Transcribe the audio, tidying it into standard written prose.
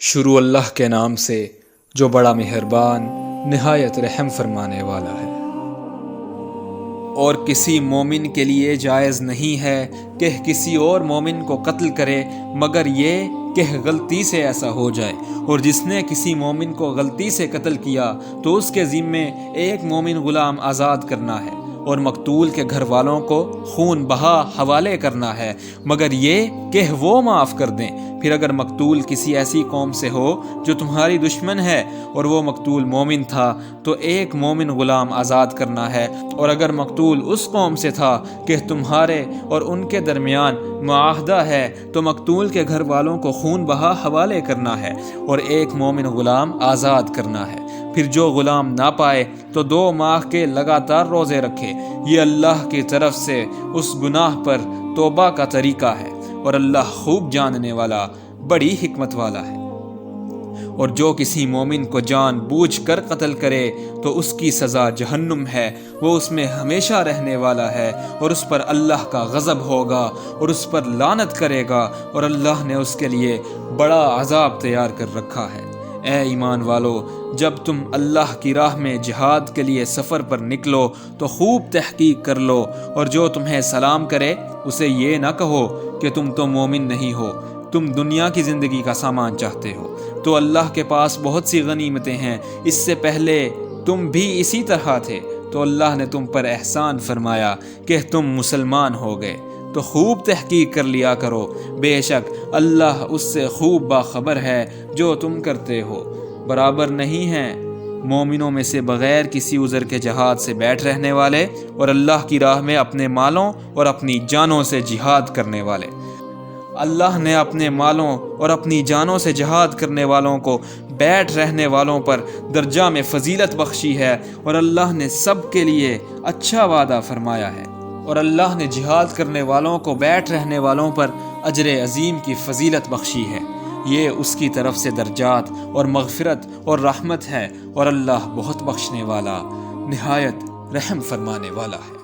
شروع اللہ کے نام سے جو بڑا مہربان نہایت رحم فرمانے والا ہے۔ اور کسی مومن کے لیے جائز نہیں ہے کہ کسی اور مومن کو قتل کرے مگر یہ کہ غلطی سے ایسا ہو جائے، اور جس نے کسی مومن کو غلطی سے قتل کیا تو اس کے ذمے ایک مومن غلام آزاد کرنا ہے، اور مقتول کے گھر والوں کو خون بہا حوالے کرنا ہے، مگر یہ کہ وہ معاف کر دیں۔ پھر اگر مقتول کسی ایسی قوم سے ہو جو تمہاری دشمن ہے اور وہ مقتول مومن تھا تو ایک مومن غلام آزاد کرنا ہے، اور اگر مقتول اس قوم سے تھا کہ تمہارے اور ان کے درمیان معاہدہ ہے تو مقتول کے گھر والوں کو خون بہا حوالے کرنا ہے اور ایک مومن غلام آزاد کرنا ہے۔ پھر جو غلام نہ پائے تو 2 ماہ کے لگاتار روزے رکھے۔ یہ اللہ کی طرف سے اس گناہ پر توبہ کا طریقہ ہے، اور اللہ خوب جاننے والا بڑی حکمت والا ہے۔ اور جو کسی مومن کو جان بوجھ کر قتل کرے تو اس کی سزا جہنم ہے، وہ اس میں ہمیشہ رہنے والا ہے، اور اس پر اللہ کا غضب ہوگا اور اس پر لعنت کرے گا، اور اللہ نے اس کے لیے بڑا عذاب تیار کر رکھا ہے۔ اے ایمان والو، جب تم اللہ کی راہ میں جہاد کے لیے سفر پر نکلو تو خوب تحقیق کر لو، اور جو تمہیں سلام کرے اسے یہ نہ کہو کہ تم تو مومن نہیں ہو، تم دنیا کی زندگی کا سامان چاہتے ہو، تو اللہ کے پاس بہت سی غنیمتیں ہیں، اس سے پہلے تم بھی اسی طرح تھے، تو اللہ نے تم پر احسان فرمایا کہ تم مسلمان ہو گئے، تو خوب تحقیق کر لیا کرو، بے شک اللہ اس سے خوب باخبر ہے جو تم کرتے ہو۔ برابر نہیں ہیں مومنوں میں سے بغیر کسی عذر کے جہاد سے بیٹھ رہنے والے اور اللہ کی راہ میں اپنے مالوں اور اپنی جانوں سے جہاد کرنے والے۔ اللہ نے اپنے مالوں اور اپنی جانوں سے جہاد کرنے والوں کو بیٹھ رہنے والوں پر درجہ میں فضیلت بخشی ہے، اور اللہ نے سب کے لیے اچھا وعدہ فرمایا ہے، اور اللہ نے جہاد کرنے والوں کو بیٹھ رہنے والوں پر اجر عظیم کی فضیلت بخشی ہے۔ یہ اس کی طرف سے درجات اور مغفرت اور رحمت ہے، اور اللہ بہت بخشنے والا نہایت رحم فرمانے والا ہے۔